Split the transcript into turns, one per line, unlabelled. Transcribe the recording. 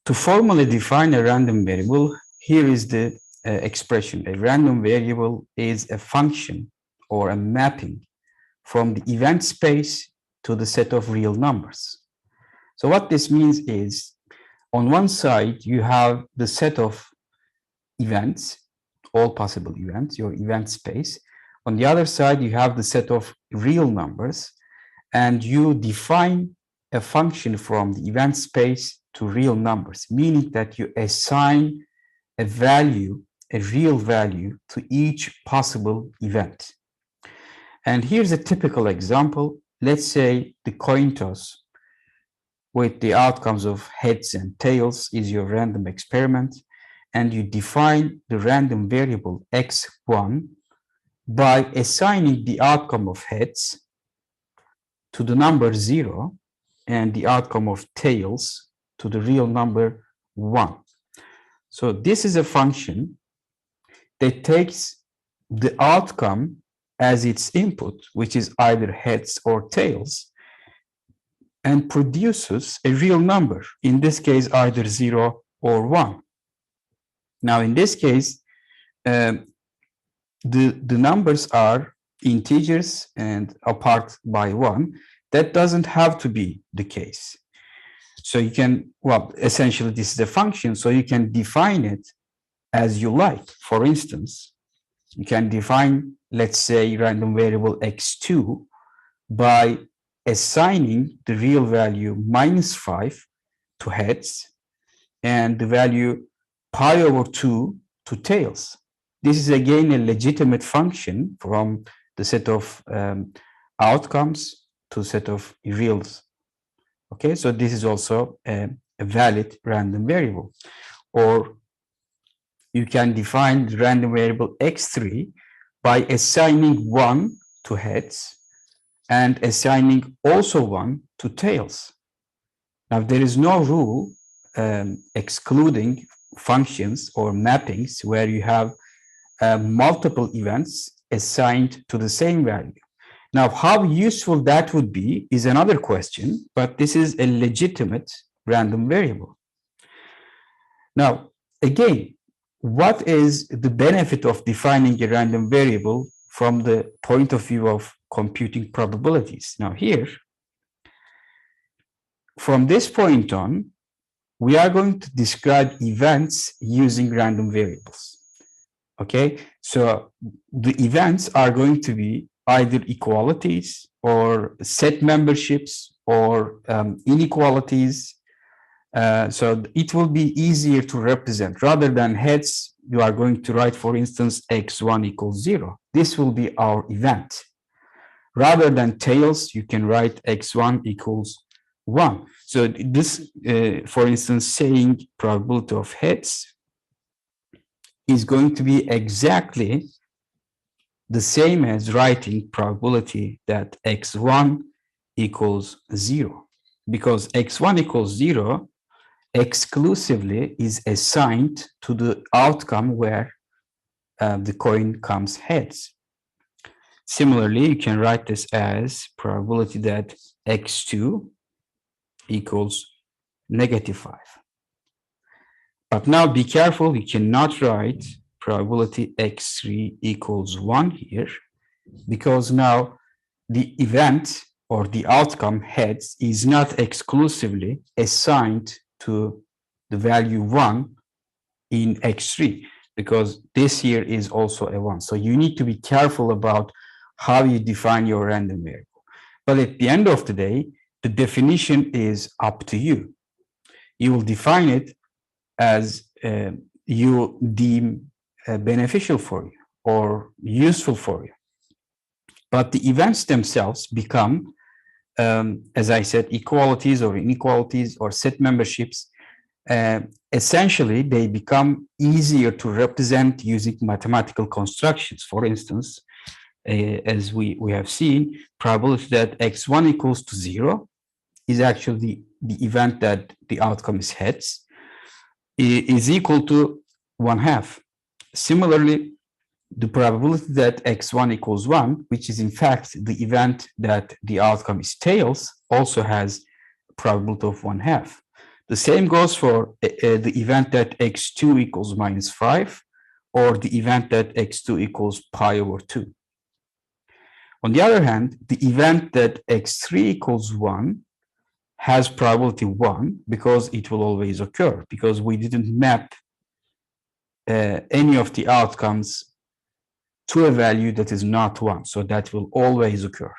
To formally define a random variable, here is the expression. A random variable is a function or a mapping from the event space to the set of real numbers. So what this means is, on one side, you have the set of events, all possible events, your event space. On the other side, you have the set of real numbers, and you define a function from the event space to real numbers, meaning that you assign a value, a real value, to each possible event. And here's a typical example. Let's say the coin toss with the outcomes of heads and tails is your random experiment, and you define the random variable x1 by assigning the outcome of heads to the number 0 and the outcome of tails to the real number 1. So this is a function that takes the outcome as its input, which is either heads or tails, and produces a real number, in this case either 0 or 1. Now in this case, the numbers are integers and apart by 1. That doesn't have to be the case. So you can, well, essentially this is a function, so you can define it as you like. For instance, you can define, let's say, random variable x2 by assigning the real value -5 to heads and the value pi over 2 to tails. This is again a legitimate function from the set of outcomes to set of reals. Okay, so this is also a valid random variable. Or you can define the random variable x3 by assigning 1 to heads and assigning also 1 to tails. Now, there is no rule excluding functions or mappings where you have multiple events assigned to the same value. Now, how useful that would be is another question, but this is a legitimate random variable. Now, again, what is the benefit of defining a random variable from the point of view of computing probabilities? Now here, from this point on, we are going to describe events using random variables. Okay, so the events are going to be either equalities or set memberships or inequalities. So it will be easier to represent. Rather than heads, you are going to write, for instance, x1 equals 0. This will be our event. Rather than tails, you can write x1 equals 1. So this, for instance, saying probability of heads is going to be exactly the same as writing probability that x1 equals 0, because x1 equals 0 exclusively is assigned to the outcome where the coin comes heads. Similarly, you can write this as probability that x2 equals -5. But now be careful, you cannot write probability x3 equals 1 here, because now the event or the outcome heads is not exclusively assigned to the value 1 in x3, because this here is also a 1. So you need to be careful about how you define your random variable. But at the end of the day, the definition is up to you. You will define it as you deem beneficial for you or useful for you. But the events themselves become, as I said, equalities or inequalities or set memberships. Essentially, they become easier to represent using mathematical constructions. For instance, as we have seen, probability that x1 equals to 0 is actually the event that the outcome is heads, is equal to 1/2. Similarly, the probability that x1 equals 1, which is in fact the event that the outcome is tails, also has a probability of 1/2. The same goes for the event that x2 equals minus 5, or the event that x2 equals pi over 2. On the other hand, the event that x3 equals 1 has probability 1 because it will always occur, because we didn't map any of the outcomes to a value that is not 1. So that will always occur.